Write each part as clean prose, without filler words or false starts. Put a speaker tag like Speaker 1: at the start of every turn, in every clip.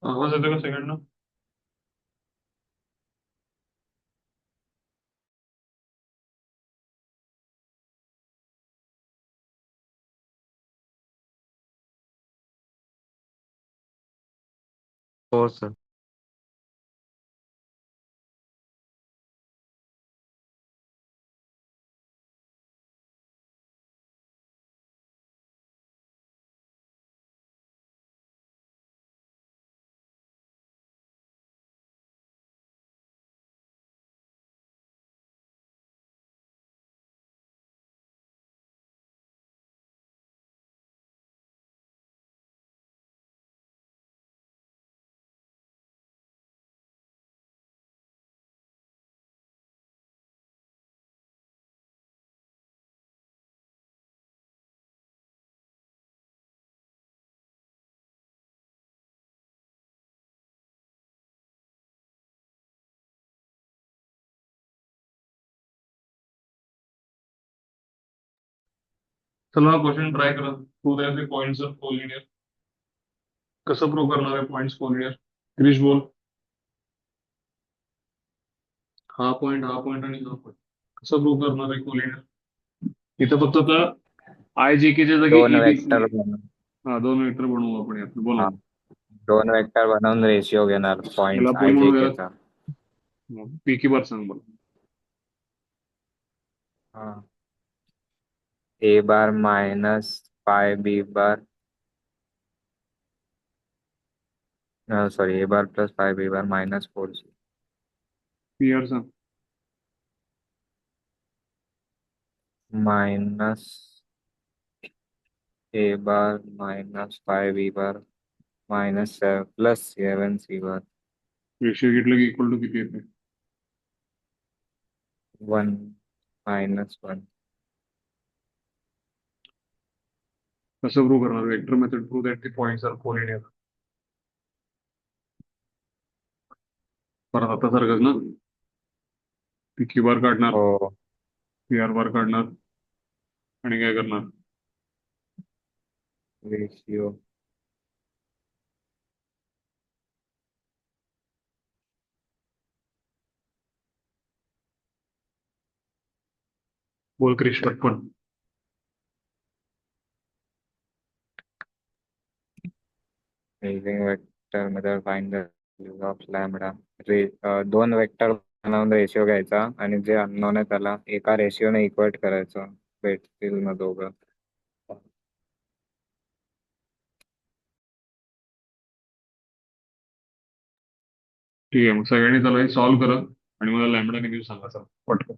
Speaker 1: आवाज येतो का सेकंड?
Speaker 2: हो सर.
Speaker 1: चला हा क्वेश्चन ट्राय करा. टू द्यायचे पॉईंट्स ऑफ कोलिनियर. कसं प्रूव्ह करणार आहे पॉईंट्स कोलिनियर? क्रिश बोल. हा पॉईंट आणि हा पॉईंट कसं प्रूव्ह करणार आहे कोलिनियर? इथं फक्त आता आय जे के च्या जागी
Speaker 2: दोन
Speaker 1: एबीसी.
Speaker 2: वेक्टर बनवून.
Speaker 1: हा, दोन वेक्टर बनवू आपण यात. बोला
Speaker 2: हा,
Speaker 1: ना.
Speaker 2: दोन वेक्टर बनवून रेशिओ घेणार
Speaker 1: याला
Speaker 2: पॉइंट
Speaker 1: पुढे
Speaker 2: आय जे
Speaker 1: म्हणू
Speaker 2: के
Speaker 1: याला.
Speaker 2: चा.
Speaker 1: पी की बार सांग मला.
Speaker 2: हा, ए bar minus five B bar, sorry A bar plus five B bar minus four C
Speaker 1: P R सांग.
Speaker 2: Minus A bar minus five B bar minus plus seven C bar
Speaker 1: ratio घेतलं की equal to किती येते?
Speaker 2: One minus one.
Speaker 1: कसं prove करणार? Vector method prove that the points are collinear. परत आता सारखंच ना. पी क्यू बार काढणार,
Speaker 2: हो,
Speaker 1: पी आर बार काढणार आणि काय करणार?
Speaker 2: रेशिओ.
Speaker 1: बोल क्रिश पटपट.
Speaker 2: Using vector method find the value of lambda. दोन वेक्टर बनवून रेशिओ घ्यायचा आणि जे अननोन आहे त्याला एका रेशिओने इक्वेट करायचं. भेटतील ना दोघं.
Speaker 1: ठीक आहे, मग सगळ्यांनी त्याला हे सॉल्व्ह करा आणि मला लॅमडा निघून सांगा चला पटकन.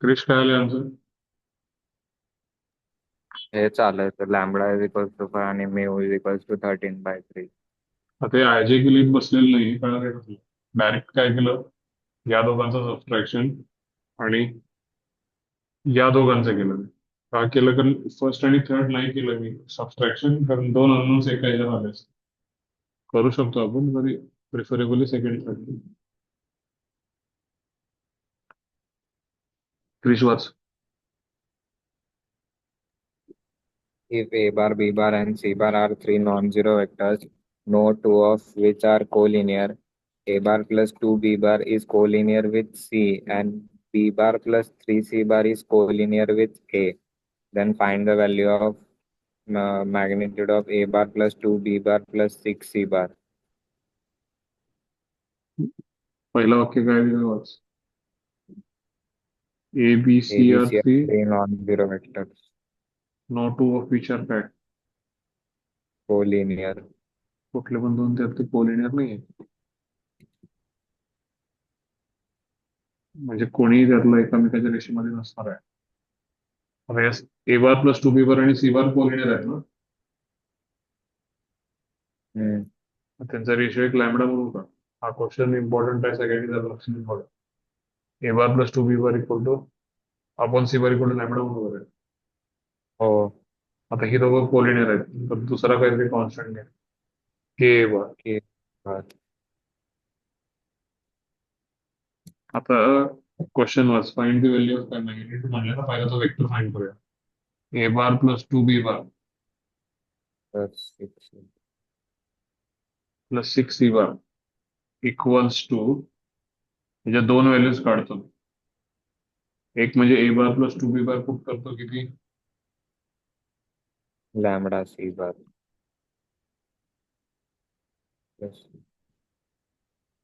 Speaker 1: क्रिश काय आले आन्सर?
Speaker 2: हे चालायचं लॅमडा इज इक्वल्स टू 5 आणि म्यू इज इक्वल्स टू 13/3.
Speaker 1: आता हे आयजे के लिए बसलेलं नाही, कळलं का तुला? डायरेक्ट काय केलं, या दोघांचं सबट्रॅक्शन आणि या दोघांचं केलं मी. का केलं? कारण फर्स्ट आणि थर्ड नाही केलं मी सबट्रॅक्शन, कारण दोन अननोन्स एका ह्याच्यात आले असते. करू शकतो आपण, तरी preferably second third. Krish watch.
Speaker 2: If A bar, B bar, and C bar are three non-zero vectors, no two of which are collinear, A bar plus 2B bar is collinear with C, and B bar plus 3C bar is collinear with A. Then find the value of magnitude of A bar plus 2B bar plus 6C bar.
Speaker 1: पहिलं वाक्य काय दिलं वाच. A B
Speaker 2: A,
Speaker 1: C
Speaker 2: B,
Speaker 1: are
Speaker 2: C are
Speaker 1: three,
Speaker 2: three non-zero vectors,
Speaker 1: no two of which are काय?
Speaker 2: collinear.
Speaker 1: कुठले पण दोन त्यात ते कोलिनियर नाही आहे. म्हणजे कोणीही त्यातलं एकामेकाच्या रेषेमध्ये नसणार आहे. आता ए बार प्लस टू बी बार आणि सी बार कोलिनियर आहेत ना,
Speaker 2: Hmm.
Speaker 1: मग त्यांचा रेशिओ एक लॅमडा म्हणून का? हा क्वेश्चन इम्पॉर्टंट आहे, सगळ्यांनी त्याला लक्ष देऊन बघा. A bar plus two B bar equal to आपण C bar equal to lambda म्हणून आहे.
Speaker 2: Oh,
Speaker 1: आता ही दोघं कोलिनियर आहेत, तर दुसरा काहीतरी कॉन्स्टंट घ्या, K A bar.
Speaker 2: K bar.
Speaker 1: आता क्वेश्चन वाच, फाइंड द व्हॅल्यू ऑफ काय मॅग्नेट्यूड म्हणलं ना, पहिला तो वेक्टर फाइंड करूया. A bar plus two B bar
Speaker 2: Plus 6.
Speaker 1: Plus six C bar equals to, म्हणजे दोन व्हॅल्यूज काढतो. एक म्हणजे A bar plus two B bar put करतो किती,
Speaker 2: Lambda C bar. Plus.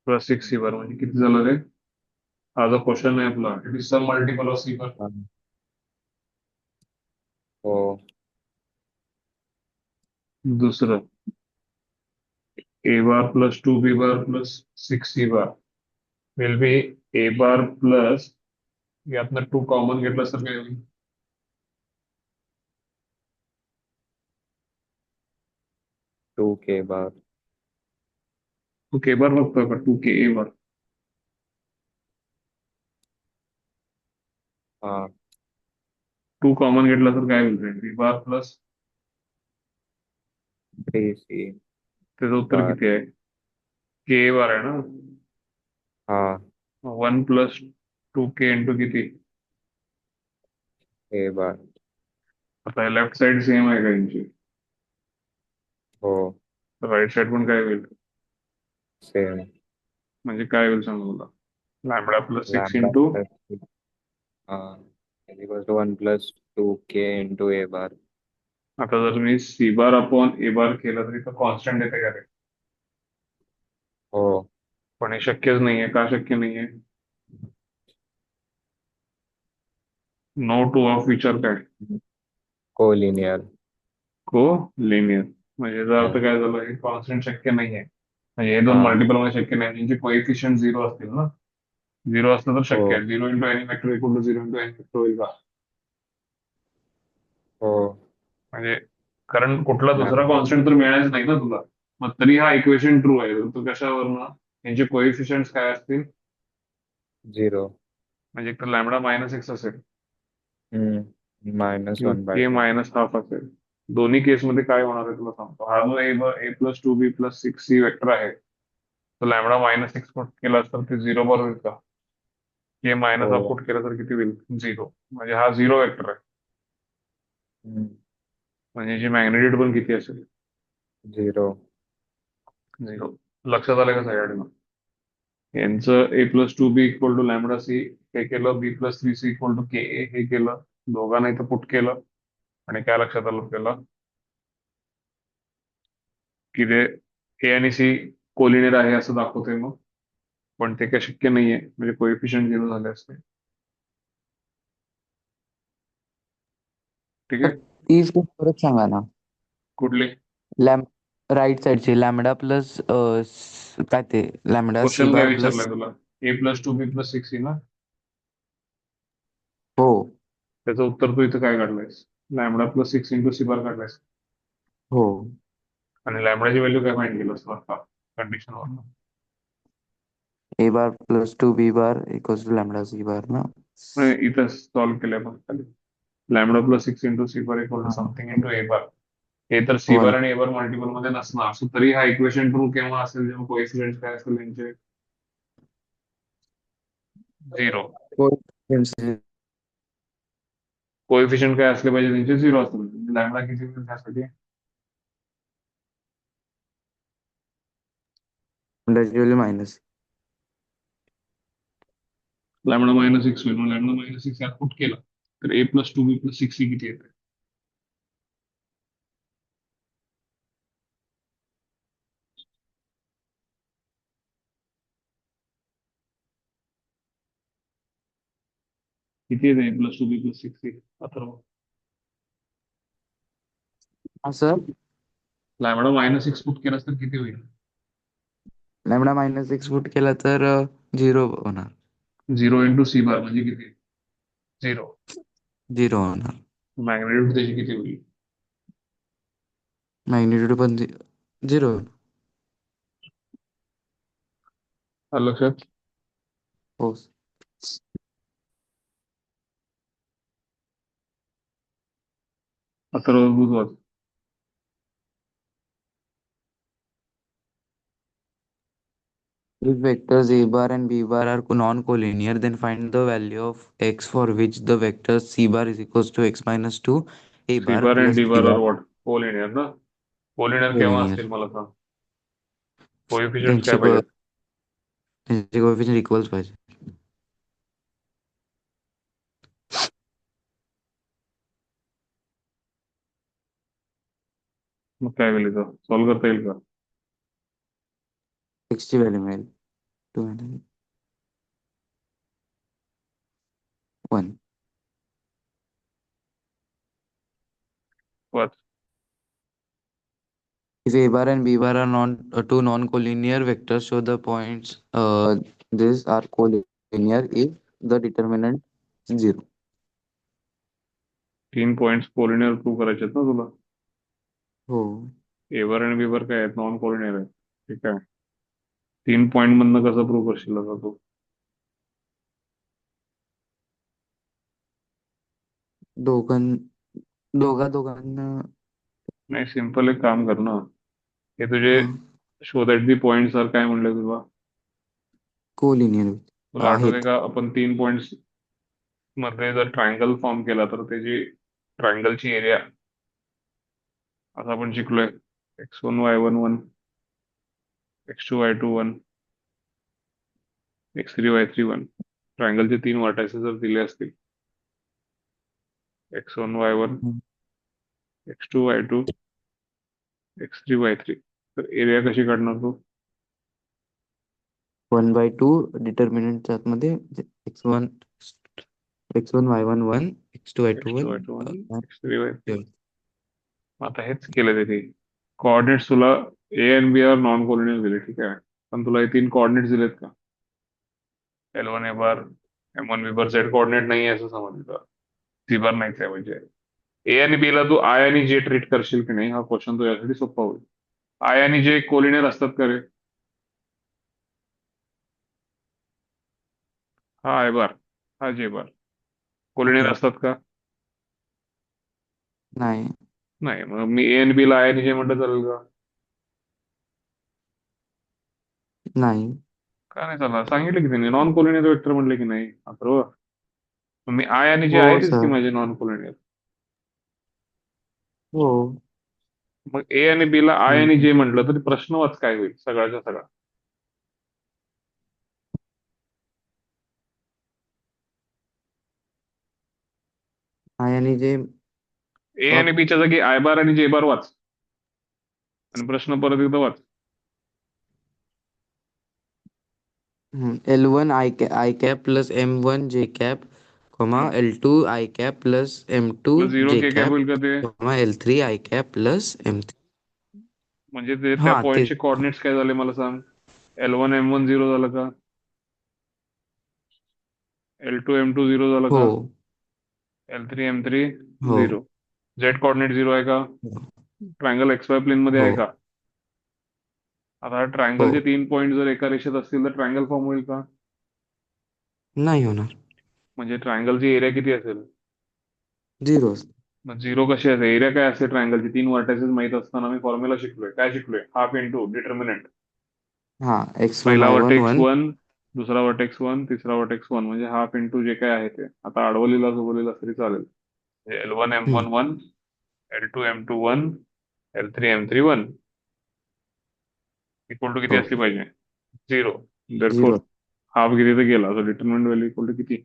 Speaker 1: Plus six C bar म्हणजे किती झालं रे? हा जो क्वेश्चन आहे आपला, it is some multiple of C bar.
Speaker 2: Oh,
Speaker 1: दुसरं A bar plus two B bar plus six C bar will be A bar plus, यातनं टू कॉमन घेतलं तर काय होईल?
Speaker 2: 2K bar.
Speaker 1: टू के बार बघतोय का? टू के ए बार.
Speaker 2: हाँ,
Speaker 1: two common घेतला तर काय होईल रे? बी बार प्लस,
Speaker 2: 3C
Speaker 1: त्याचं उत्तर
Speaker 2: bar.
Speaker 1: किती आहे? के ए बार आहे ना.
Speaker 2: हाँ,
Speaker 1: वन प्लस टू के इंटू किती?
Speaker 2: A bar.
Speaker 1: आता लेफ्ट साइड सेम आहे का यांची?
Speaker 2: हो,
Speaker 1: राईट साइड पण काय होईल?
Speaker 2: सेम.
Speaker 1: म्हणजे काय होईल सांग मला. Lambda plus six
Speaker 2: Lambda
Speaker 1: into,
Speaker 2: plus 6. हाँ, is equals to 1 plus 2K into A bar.
Speaker 1: आता जर मी सी बार अपॉन ए बार केलं तरी तो कॉन्स्टंट येते का रे?
Speaker 2: हो,
Speaker 1: पण हे शक्यच नाहीये. का शक्य नाहीये? नो टू ऑफ विचार काय?
Speaker 2: collinear.
Speaker 1: को लिनियर. म्हणजे याचा अर्थ
Speaker 2: हाँ,
Speaker 1: काय झालं, हे कॉन्स्टंट शक्य नाहीये. म्हणजे हे दोन
Speaker 2: हाँ,
Speaker 1: मल्टिपल मध्ये शक्य नाही, त्यांचे कोएफिशियंट झिरो असतील ना. झिरो असलं तर शक्य
Speaker 2: हो,
Speaker 1: आहे. Zero into any vector equal to zero into any vector होईल का?
Speaker 2: हो.
Speaker 1: म्हणजे कारण कुठला दुसरा
Speaker 2: Lambda
Speaker 1: कॉन्स्टंट तर मिळायच नाही ना तुला. मग तरी हा इक्वेशन ट्रू आहे, तर तो कशावरनं? यांचे कोएफिशियंट काय असतील?
Speaker 2: 0.
Speaker 1: म्हणजे एक तर लॅमडा मायनस एक्स असेल
Speaker 2: Minus
Speaker 1: किंवा
Speaker 2: 1 by
Speaker 1: के
Speaker 2: 2.
Speaker 1: मायनस हाफ असेल. दोन्ही केसमध्ये काय होणार आहे तुला सांगतो. हा जो ए प्लस टू बी प्लस सिक्स सी वेक्टर आहे, तो लॅमडा मायनस एक्स पुट केला तर ते झिरो बरोबर होईल का? के मायनस हाफ
Speaker 2: हो.
Speaker 1: पुट केला तर किती होईल? झिरो. म्हणजे हा झिरो वेक्टर आहे.
Speaker 2: हम्म,
Speaker 1: म्हणजे याची मॅग्नेट्यूड पण किती असेल?
Speaker 2: 0.
Speaker 1: झिरो. लक्षात आलं का सगळ्यांना? यांचं A plus two B equal to lambda C हे केलं, B plus three C equal to K A हे केलं, दोघांना इथं पुट केलं, आणि काय लक्षात आलं आपल्याला की ते ए आणि सी कोलिनियर आहे असं दाखवतोय मग. पण ते काय शक्य नाहीये, म्हणजे कोएफिशियंट झिरो झाले असते. ठीक
Speaker 3: तर
Speaker 1: आहे.
Speaker 3: ती स्टेप परत सांगा ना.
Speaker 1: कुठली?
Speaker 3: लॅम राईट साईडची लॅमडा प्लस काय ते लॅमडा सी
Speaker 1: क्वेश्चन काय
Speaker 3: बार प्लस
Speaker 1: विचारलाय तुला? ए प्लस टू बी प्लस सिक्स सी ना.
Speaker 3: हो
Speaker 1: त्याचं उत्तर तू इथं काय काढलंयस? लॅमडा प्लस 6 × c बार काढलायस.
Speaker 3: हो.
Speaker 1: आणि लॅमडाची व्हॅल्यू काय फाइंड केलं असतं आता कंडिशन वरून?
Speaker 3: A bar plus 2 b bar equals to lambda C bar ना.
Speaker 1: नाही, इथं सॉल्व्ह केलंय पण खाली lambda plus 6 × c bar equal to
Speaker 3: हा.
Speaker 1: Something into A bar. हे तर सी बार
Speaker 3: वन.
Speaker 1: आणि ए बार मल्टिपल मध्ये नसणार, असं तरी हा इक्वेशन ट्रू केव्हा असेल जेव्हा कोएफिशियंट काय असेल यांचे 0. कोएफिशियंट काय असले पाहिजे त्यांचे 0 असतील. लॅमडा किती होईल त्यासाठी?
Speaker 3: लॅमडाची व्हॅल्यू मायनस.
Speaker 1: लॅमडा -6 होईल. मग लॅमडा -6 यात पुट केला तर ए प्लस 2b प्लस 6 किती येते? किती येते ए प्लस 2b प्लस 6? अथर्व,
Speaker 3: असं
Speaker 1: लॅमडा -6 पुट केलास तर किती होईल?
Speaker 3: लॅमडा -6 फुट केला तर 0 होणार.
Speaker 1: 0 × c बार म्हणजे किती? 0.
Speaker 3: 0 होणार.
Speaker 1: मॅग्नेट्यूड त्याची किती होईल?
Speaker 3: मॅग्निट्यूड पण 0.
Speaker 1: आलं लक्षात?
Speaker 3: हो.
Speaker 1: अथर्व बुधवार.
Speaker 3: If vectors a bar and b bar are non-collinear, then find the value of x for which the vector c bar is equals to x minus 2 a
Speaker 1: C
Speaker 3: bar
Speaker 1: bar आणि
Speaker 3: plus
Speaker 1: D
Speaker 3: b
Speaker 1: bar R
Speaker 3: bar
Speaker 1: what? Collinear ना. Collinear केव्हा
Speaker 3: collinear.
Speaker 1: असतील मला सांग? कोएफिशियंट्स
Speaker 3: त्यांचे
Speaker 1: काय पाहिजेत?
Speaker 3: त्यांचे कोएफिशियंट इक्वल्स पाहिजे.
Speaker 1: मग काय होईल इथं? सॉल्व्ह करता येईल का?
Speaker 3: x ची व्हॅल्यू मिळेल 2 1.
Speaker 1: वाच.
Speaker 3: If a bar and b bar are two non-collinear vectors, show the points these are collinear if the determinant is 0.
Speaker 1: 3 points collinear prove करायचे आहेत ना तुला?
Speaker 3: हो.
Speaker 1: ए बार आणि बी बार काय आहेत? नॉन कोलिनियर आहेत. ठीक आहे. 3 पॉइंट मधनं कसं प्रूव्ह करशील आता तू?
Speaker 3: दोघां दोघांना
Speaker 1: नाही, सिम्पल एक काम कर ना. हे तुझे show that the points are काय म्हणले तुला?
Speaker 3: कोलिनियर
Speaker 1: तुला आठवते
Speaker 3: आहेत.
Speaker 1: का आपण 3 पॉइंट्स मध्ये जर ट्रायंगल फॉर्म केला तर त्याची ट्रायंगलची एरिया असं आपण शिकलोय x1 y1 1, x2 y2 1, x3 y3 1. ट्रायंगलचे 3 vertices जर दिले असतील x1 y1, x2 y2, x3 y3, तर एरिया कशी काढणार तू?
Speaker 3: 1/2 डिटर्मिनंटच्या आतमध्ये x1 y1 1 x2 y2
Speaker 1: x2 y2 1,
Speaker 3: 1.
Speaker 1: x3 y3. आता हेच केलं त्यांनी. कोऑर्डिनेट्स तुला ए आणि बी आर नॉन कोऑर्डिनेट दिले, ठीक आहे, पण तुला हे 3 कोऑर्डिनेट्स दिलेत का? L1 ए बार, M1 B bar, Z coordinate नाही आहे असं समजलं. सी बार नाहीच आहे म्हणजे ए आणि बी ला तू आय आणि जे ट्रीट करशील की नाही, हा क्वेश्चन तो यासाठी सोपा होईल. आय आणि जे कोलिनियर असतात का रे? हा आय बार, हा जे बार कोलिनियर असतात का?
Speaker 3: नाही.
Speaker 1: नाही. मग मी ए आणि बी ला आय आणि जे म्हटलं चालेल का?
Speaker 3: नाही.
Speaker 1: का नाही चालणार? सांगितलं की त्यांनी नॉन कोलिनियर वेक्टर म्हटले की नाही? बरोबर. मग मी आय आणि जे
Speaker 3: हो
Speaker 1: आहेतच की
Speaker 3: सर.
Speaker 1: माझे नॉन कोलिनियर.
Speaker 3: हो.
Speaker 1: मग ए आणि बी ला आय आणि
Speaker 3: हम्म.
Speaker 1: जे म्हटलं तरी प्रश्न वाच काय होईल सगळ्याच्या सगळा?
Speaker 3: आय आणि जे
Speaker 1: ए आणि बीच्या जागी आय बार आणि जे बार वाच आणि प्रश्न परत एकदा वाच.
Speaker 3: L1 I cap plus M1 J cap, L2 I cap plus M2
Speaker 1: plus 0
Speaker 3: J
Speaker 1: K cap
Speaker 3: cap,
Speaker 1: होईल का ते?
Speaker 3: L3 I cap plus M3.
Speaker 1: म्हणजे ते त्या
Speaker 3: हा ते
Speaker 1: पॉइंटचे कोऑर्डिनेट्स काय झाले मला सांग? L1 M1 0 झालं का? L2 M2 0 झालं
Speaker 3: हो.
Speaker 1: का? L3 M3
Speaker 3: हो
Speaker 1: 0. Z कॉर्डिनेट 0 आहे का?
Speaker 3: हो
Speaker 1: ट्रायंगल XY प्लेन मध्ये
Speaker 3: हो
Speaker 1: आहे का? आता
Speaker 3: हो
Speaker 1: ट्रायंगलचे 3 पॉईंट जर एका रेषेत असतील तर ट्रायंगल फॉर्म होईल का?
Speaker 3: नाही होणार.
Speaker 1: म्हणजे ट्रायंगलची एरिया किती असेल?
Speaker 3: 0.
Speaker 1: मग 0 कशी असेल? एरिया काय असेल ट्रायंगलची? 3 व्हर्टायसेस माहित असताना मी फॉर्म्युला शिकलोय. काय शिकलोय? Half into determinant.
Speaker 3: हा x1
Speaker 1: पहिला
Speaker 3: y1
Speaker 1: वर्टेक्स
Speaker 3: 1.
Speaker 1: 1, दुसरा वर्टेक्स 1, तिसरा वर्टेक्स 1, म्हणजे हाफ इंटू जे काय आहे ते. आता आडवं लिहिलं उभं लिहिलं तरी चालेल. L1 M1 1, L2 M2 1, L3 M3 1 equal to किती
Speaker 3: हो
Speaker 1: असली पाहिजे? 0. देअरफॉर
Speaker 3: 0.
Speaker 1: हाफ किती तर गेला, so determinant value equal to किती?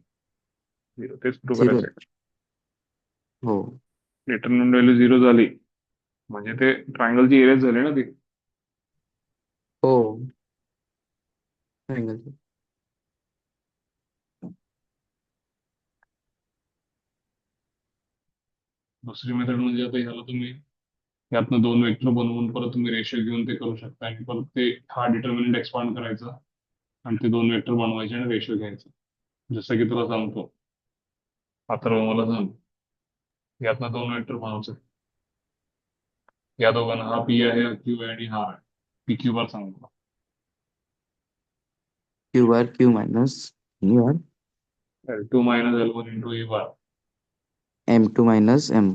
Speaker 1: 0. तेच प्रूव्ह
Speaker 3: 0.
Speaker 1: करायचं.
Speaker 3: हो
Speaker 1: डिटर्मिनंट व्हॅल्यू 0 झाली म्हणजे ते ट्रायंगलची एरिया झाली ना ती.
Speaker 3: हो triangle.
Speaker 1: दुसरी मेथड म्हणजे आता ह्याला तुम्ही यातनं 2 वेक्टर बनवून परत तुम्ही रेषीयो घेऊन ते करू शकता आणि परत ते हा डिटर्मिनंट एक्सपांड करायचा आणि ते 2 वेक्टर बनवायचे आणि रेशो घ्यायचा. जसं की तुला सांगतो, अथर्व मला सांग, यातनं 2 वेक्टर बनवायचे. या दोघांना हा पी आहे, हा क्यू आहे आणि हा आहे. पी क्यू बार सांगतो.
Speaker 3: q bar q minus e bar
Speaker 1: L2 minus L1 into A bar.
Speaker 3: m2 minus m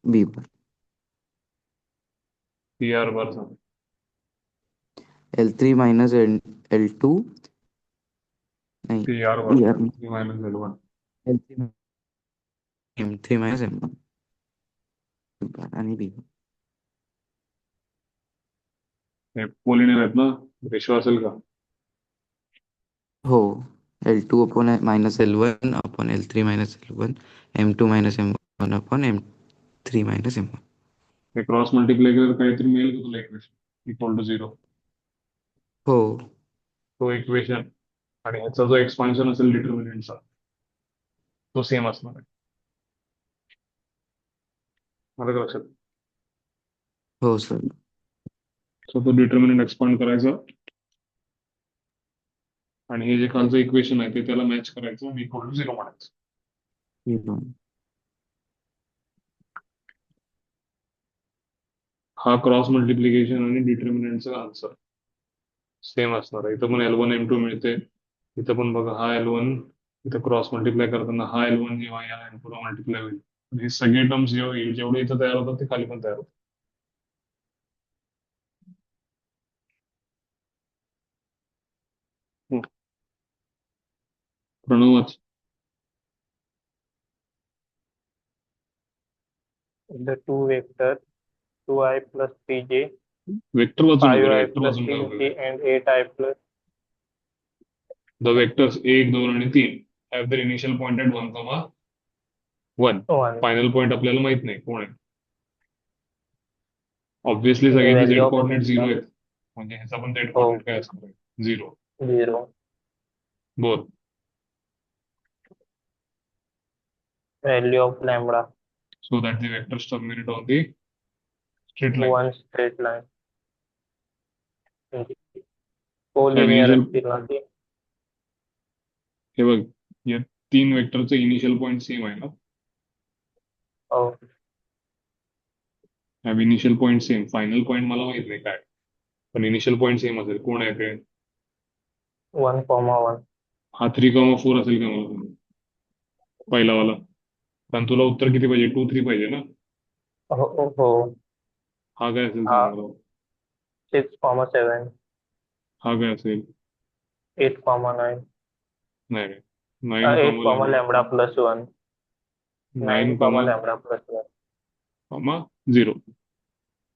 Speaker 3: b bar
Speaker 1: P R bar सांग.
Speaker 3: l3 minus l2 नहीं
Speaker 1: P R bar
Speaker 3: e r
Speaker 1: सांग. L3 minus L1.
Speaker 3: l3 m3 minus m1 bar आणि b bar.
Speaker 1: हे collinear आहेत ना, ratio असेल का?
Speaker 3: हो l2 upon minus l1 upon l3 minus l1 m2 minus m1 upon m3 minus m1.
Speaker 1: हे cross multiply केलं तर काहीतरी मिळेल का तुला इक्वेशन इक्वल टू 0?
Speaker 3: हो
Speaker 1: तो इक्वेशन आणि ह्याचा जो एक्सपान्शन असेल डिटर्मिनंटचा तो सेम असणार आहे. मला का लक्षात?
Speaker 3: हो सर.
Speaker 1: सो तो डिटर्मिनंट एक्सपांड करायचा आणि हे जे खालचं इक्वेशन आहे ते त्याला मॅच करायचं आणि इक्वल टू 0 म्हणायचं. हा क्रॉस मल्टिप्लिकेशन आणि डिटर्मिनंटचा आन्सर सेम असणार आहे. इथं पण L1 M2 मिळते. इथं पण बघा हा L1 इथं क्रॉस मल्टिप्लाय करताना हा L1 जेव्हा या M2 ला मल्टिप्लाय होईल हे सगळे टर्म्स जेवढे इथं तयार होतात ते खाली पण तयार होतात. Hmm. Pranav
Speaker 4: The two vectors 2i plus 3j,
Speaker 1: vector वाचू नको रे,
Speaker 4: 5i
Speaker 1: वेक्टर
Speaker 4: plus
Speaker 1: वाचून काय उपयोग
Speaker 4: 6j,
Speaker 1: आहे?
Speaker 4: and 8i plus
Speaker 1: the vectors 1, 2 आणि 3 have there initial point at 1,1.
Speaker 4: 1.
Speaker 1: Final point आपल्याला माहित नाही कोण आहे. ऑब्व्हियसली
Speaker 4: The
Speaker 1: सगळ्यांचे
Speaker 4: value
Speaker 1: Z
Speaker 4: of
Speaker 1: coordinate 0
Speaker 4: lambda,
Speaker 1: आहेत, म्हणजे ह्याचा पण झेड
Speaker 4: oh,
Speaker 1: कोऑर्डिनेट काय असणार आहे? 0.
Speaker 4: 0.
Speaker 1: बोल.
Speaker 4: Value of lambda,
Speaker 1: So that the vectors terminate on the straight line.
Speaker 4: one straight line.
Speaker 1: have
Speaker 4: Collinear
Speaker 1: initial
Speaker 4: असतील ना ते.
Speaker 1: हे बघ, या 3 वेक्टरचं इनिशियल पॉईंट सेम आहे ना?
Speaker 4: Oh,
Speaker 1: have initial point same. Final point मला माहित नाही काय, पण इनिशियल पॉईंट सेम असेल. कोण आहे ते?
Speaker 4: 1,1.
Speaker 1: हा 3,4 असेल का? मला सांग. पहिला वाला. कारण तुला उत्तर किती पाहिजे? 2, 3 पाहिजे ना?
Speaker 4: हो.
Speaker 1: हा काय असेल
Speaker 4: हा
Speaker 1: सांग मला.
Speaker 4: 6,7,
Speaker 1: हा काय असेल?
Speaker 4: 8,9,
Speaker 1: नाही, 9
Speaker 4: 8,
Speaker 1: comma lambda.
Speaker 4: lambda plus 1, 9,
Speaker 1: 9 comma
Speaker 4: lambda plus 1.
Speaker 1: Comma 0.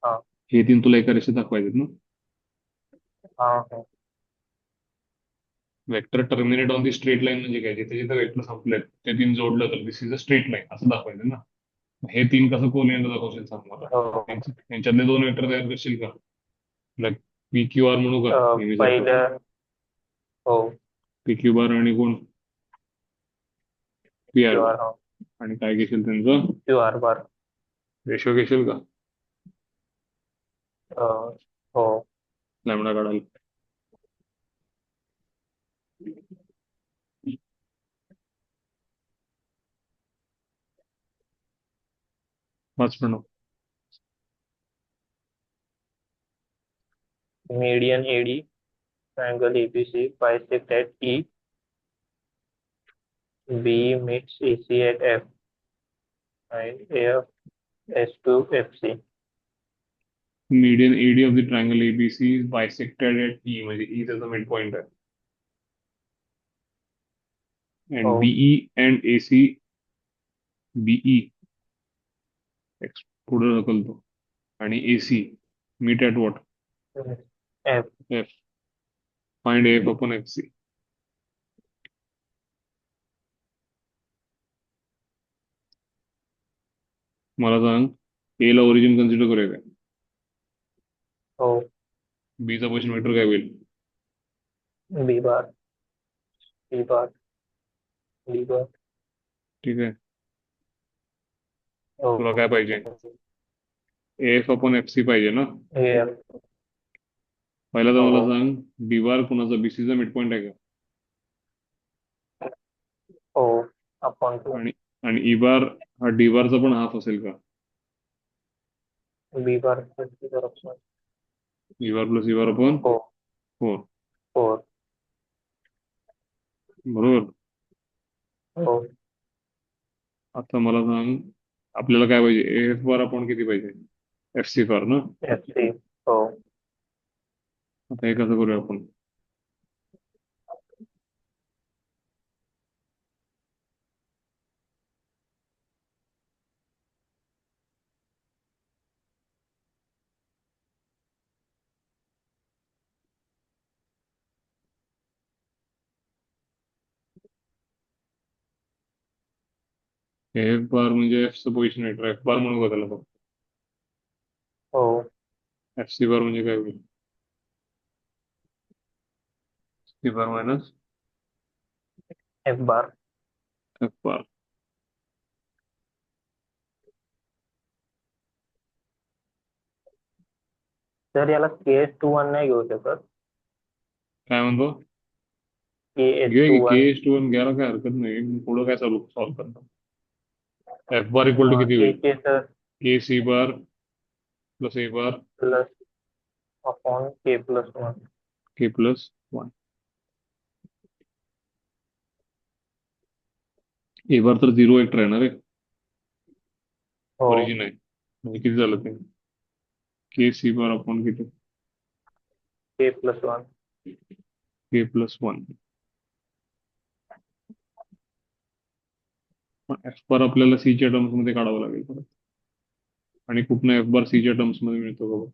Speaker 4: हा
Speaker 1: हे 3 तुला एका रेषेत दाखवायचे ना?
Speaker 4: हा.
Speaker 1: Vector terminate on the straight line म्हणजे काय? जिथे जिथे वेक्टर संपलेत ते 3 जोडलं तर दिस इज अ स्ट्रेट लाईन असं दाखवायचं ना. हे 3 कसं कोलिनियर दाखवशील सांग मला.
Speaker 4: हो.
Speaker 1: यांच्यातले 2 वेक्टर तयार करशील का? लाईक पी क्यू आर म्हणू का नेहमीसारखं?
Speaker 4: पहिलं हो
Speaker 1: पी क्यू बार आणि कोण? पी आर बार.
Speaker 4: QR, हो
Speaker 1: आणि काय घेशील त्यांचं
Speaker 4: QR बार.
Speaker 1: रेशो घेशील का
Speaker 4: हो
Speaker 1: लॅमडा काढायला? पाच Pranab.
Speaker 4: median AD, triangle ABC bisect at E, B meets AC at F, and AF S to FC.
Speaker 1: Median AD of the triangle ABC is bisected at E, म्हणजे ई त्याचा mid point आहे. And
Speaker 4: हो.
Speaker 1: BE and AC, BE एक्स पुढे ढकलतो आणि AC meet at what,
Speaker 4: F.
Speaker 1: F. Find F upon F C. मला सांग, ए ला ओरिजिन कन्सिडर करूया काय?
Speaker 4: हो.
Speaker 1: बी चा पोझिशन वेक्टर काय होईल?
Speaker 4: B bar, B bar, B bar.
Speaker 1: ठीक आहे.
Speaker 4: हो.
Speaker 1: तुला काय पाहिजे? एफ अपॉन एफ सी पाहिजे ना?
Speaker 4: AF.
Speaker 1: पहिला तर मला
Speaker 4: हो.
Speaker 1: सांग, डी बार कुणाचा, बीसीचा मिड पॉइंट आहे का?
Speaker 4: हो. Upon 2.
Speaker 1: आणि आणि ई बार हा डी बारचा पण हाफ असेल का?
Speaker 4: B bar plus B bar upon
Speaker 1: E बार प्लस ई बार अपॉन
Speaker 4: 4.
Speaker 1: 4.
Speaker 4: 4.
Speaker 1: बरोबर.
Speaker 4: हो.
Speaker 1: आता मला सांग, आपल्याला काय पाहिजे? एफ बार अपॉन किती पाहिजे? एफ सी बार ना?
Speaker 4: FC. हो.
Speaker 1: आता हे कसं करूया आपण? एफ बार म्हणजे एफ चं पोझिशन वेक्टर, एफ बार म्हणू का त्याला फक्त?
Speaker 4: हो.
Speaker 1: एफ सी बार म्हणजे काय होईल? C bar minus
Speaker 4: F bar.
Speaker 1: F bar.
Speaker 4: तर याला KS21 नाही घेऊ शकत.
Speaker 1: काय म्हणतो? घे की के
Speaker 4: KS21.
Speaker 1: एस टू वन घ्यायला काय हरकत नाही. मी पुढं काय चालू सॉल्व करतो? एफ बार इक्वल टू किती होईल?
Speaker 4: AK तर
Speaker 1: के सी बार प्लस ए bar
Speaker 4: plus upon K plus 1.
Speaker 1: के प्लस वन. ए बार तर झिरो वेक्टर आहे ना रे,
Speaker 4: हो.
Speaker 1: ओरिजिन आहे. म्हणजे किती झालं ते? के सी बार अपॉन किती?
Speaker 4: K plus 1.
Speaker 1: के प्लस वन. एफ बार आपल्याला सी च्या टर्म्स मध्ये काढावं लागेल परत. आणि कुठनं एफ बार सी च्या टर्म्स मध्ये मिळतो का बघ.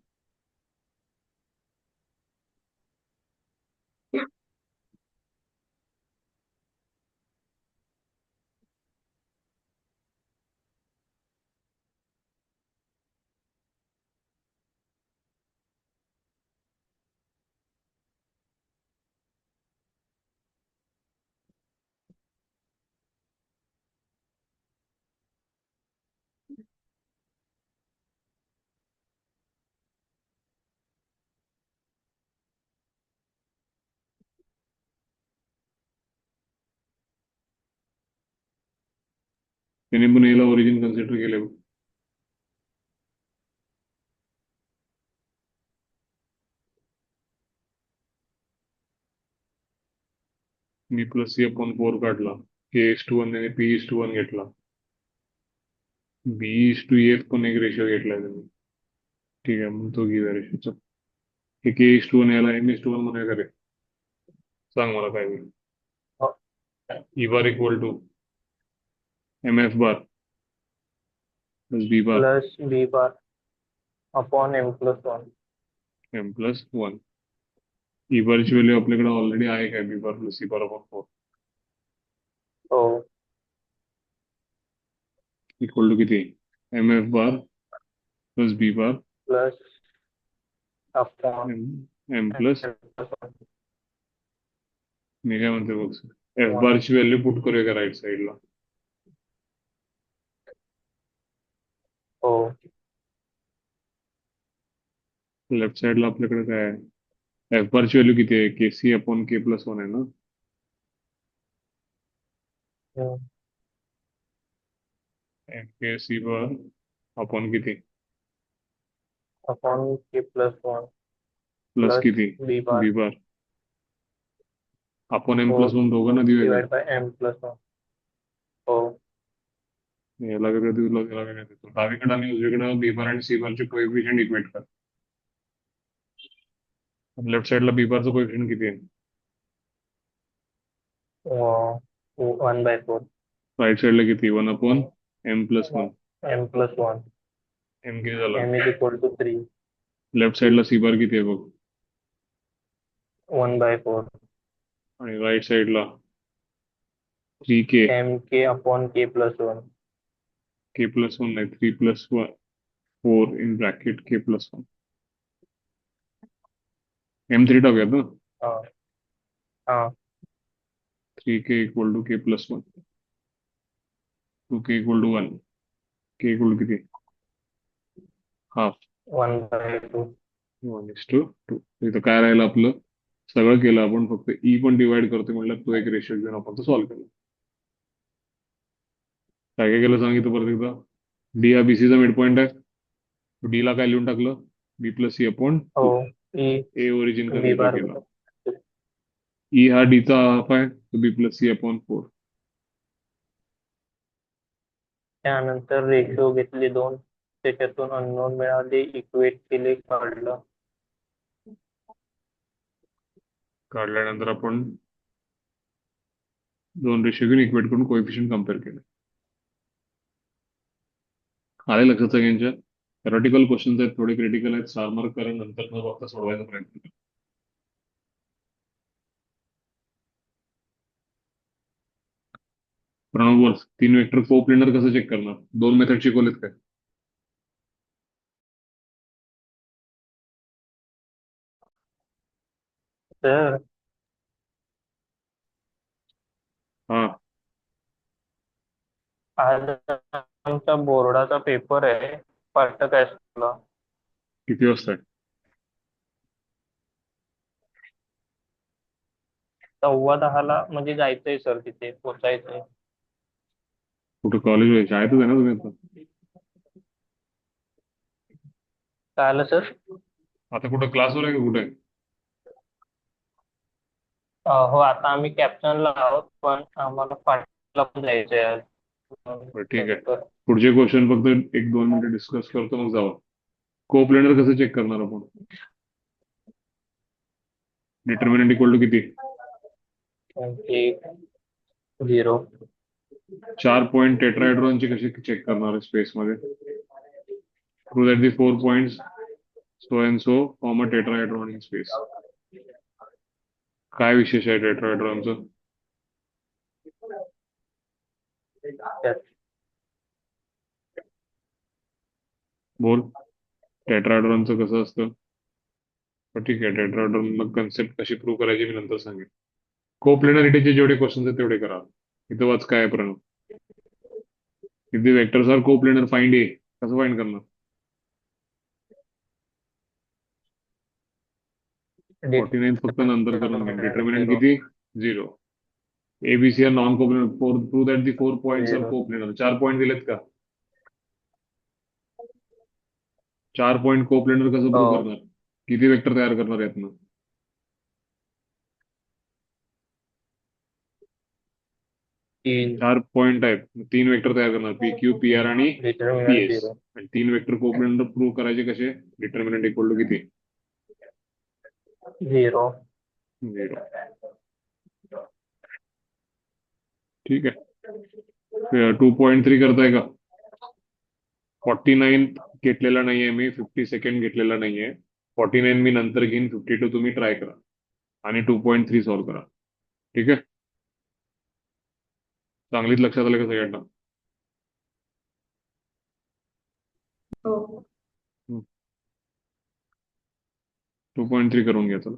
Speaker 1: त्याने पण याला ओरिजिन कन्सिडर केले बघ. मी प्लस सी अपॉन 4 काढला. के इज टू वन त्याने पी इज टू वन घेतला. बी इज टू एफ पण एक रेशो घेतलाय त्यांनी. ठीक आहे, मग तो घेऊया रेशोचा. हे के इज टू वन याला एम इज टू वन म्हणूया का रे? सांग मला काय होईल.
Speaker 4: हो.
Speaker 1: E bar equal to M F bar plus B bar
Speaker 4: plus B bar upon M plus 1.
Speaker 1: M plus one. E बारची व्हॅल्यू आपल्याकडे ऑलरेडी आहे काय? B bar plus C bar upon 4
Speaker 4: हो.
Speaker 1: इक्वल टू किती? M F bar plus B bar
Speaker 4: plus upon
Speaker 1: M M plus.
Speaker 4: M plus 1.
Speaker 1: मी काय म्हणते बघ, F बारची व्हॅल्यू पुट करूया का राईट साईडला?
Speaker 4: हो.
Speaker 1: लेफ्ट साईडला आपल्याकडे काय आहे? एफ बारची व्हॅल्यू किती आहे? K C upon K plus one आहे ना?
Speaker 4: हम्म.
Speaker 1: M K C bar upon किती
Speaker 4: upon K plus one
Speaker 1: plus
Speaker 4: plus
Speaker 1: किती
Speaker 4: B bar
Speaker 1: B bar upon M
Speaker 4: four
Speaker 1: plus one दोघांना दिवे का
Speaker 4: divide by M plus one. हो.
Speaker 1: याला वेगळं दिलं याला वेगळं देतो डावीकडे आणि उजवीकडे बी बार आणि सी बारचे कोएफिशियंट इक्वेट कर लेफ्ट साइडला बी बारचं कोएफिशियंट किती आहे
Speaker 4: 1/4
Speaker 1: राईट साइडला किती 1/m plus one
Speaker 4: M plus one.
Speaker 1: M किती झाला
Speaker 4: M is equal to 3
Speaker 1: left साइडला सी बार किती आहे बघ
Speaker 4: 1/4
Speaker 1: आणि राईट साइडला 3k
Speaker 4: M K upon K plus one.
Speaker 1: k plus one नाही 3 plus one 4 in bracket k plus one m3 टाकूयात ना
Speaker 4: हा हा
Speaker 1: 3k equal to k plus one 2k equal to 1 k equal to किती half
Speaker 4: 1/2.
Speaker 1: 1:2 इथं काय राहिलं आपलं सगळं केलं आपण फक्त ई पण डिवाइड करतो म्हणलं तो एक रेशो घेऊन आपण तो सॉल्व्ह केला काय काय केलं सांगितलं परत एकदा डी हा बीसीचा मिड पॉईंट आहे डी ला काय लिहून टाकलं बी प्लस सी अपॉन
Speaker 4: हो E
Speaker 1: A origin
Speaker 4: B
Speaker 1: consider
Speaker 4: bar
Speaker 1: केला ई हा डीचा हाफ आहे तो बी प्लस सी अपॉन 4
Speaker 4: त्यानंतर रेशो घेतले दोन त्याच्यातून अननोन मिळाले इक्वेट केले काढलं.
Speaker 1: काढल्यानंतर आपण दोन रेशो घेऊन इक्वेट करून कोएफिशियंट कम्पेअर केले आले लक्षात सगळ्यांच्या थेरॉटिकल क्वेश्चन्स आहेत थोडे क्रिटिकल आहेत 4 मार्क करा नंतर न बघता सोडवायचा प्रयत्न करा प्रणव बोल 3 वेक्टर कोप्लेनर कसं चेक करणार दोन मेथड शिकवलेत काय
Speaker 4: तर
Speaker 1: हा
Speaker 4: आज आमचा बोर्डाचा पेपर आहे पाठ काय तुला
Speaker 1: किती वाजता आहे
Speaker 4: 9:15 म्हणजे जायचंय सर तिथे पोचायचंय.
Speaker 1: कुठं कॉलेज आहे शाळेतच आहे ना तुम्ही
Speaker 4: काय आलं सर.
Speaker 1: आता कुठं क्लासवर आहे का कुठे आहे
Speaker 4: हो आता आम्ही कॅप्टनला आहोत पण आम्हाला पाठला पण जायचंय आज.
Speaker 1: बरं ठीक आहे
Speaker 4: तर
Speaker 1: पुढचे क्वेश्चन फक्त 1-2 मिनिटं डिस्कस करतो मग जाऊ कोप्लेनर कसं चेक करणार आपण डिटर्मिनंट इक्वल टू किती
Speaker 4: 0
Speaker 1: 4 पॉईंट टेट्राहेड्रॉनचे कसे चेक करणार आहे स्पेस मध्ये prove that the 4 points so and so form a tetrahedron in space काय विशेष आहे टेट्राहेड्रॉनचं बोल टेट्राहेड्रॉनचं कसं असतं पण ठीक आहे टेट्राहेड्रॉन कन्सेप्ट कशी प्रूव्ह करायची मी नंतर सांगेन कोप्लेनरिटीचे जेवढे क्वेश्चन आहेत तेवढे करा इथं वाच काय आहे Pranav if the vectors are coplanar find A कसं फाइंड करणार 49 फक्त नंतर करून घे डिटर्मिनंट किती 0 ABC are non coplanar prove that the 4 points are coplanar 4 point दिलेत का 4 पॉइंट कोप्लेनर कसं प्रूव्ह करणार किती वेक्टर तयार करणार यातनं 4 पॉइंट आहेत 3 वेक्टर तयार करणार पी क्यू पी आर आणि
Speaker 4: डिटर्मिनंट
Speaker 1: पीएस
Speaker 4: 0
Speaker 1: आणि 3 वेक्टर कोप्लेनर प्रूव्ह करायचे कसे डिटर्मिनंट इक्वल टू किती
Speaker 4: 0
Speaker 1: 0 ठीक आहे 2.3 करताय का 49 घेतलेला नाहीये मी 52 घेतलेला नाहीये 49 मी नंतर घेईन 52 तुम्ही ट्राय करा आणि 2.3 सॉल्व्ह करा ठीक आहे चांगलीच लक्षात आलं का सगळ्यांना 2.3 करून घ्या चला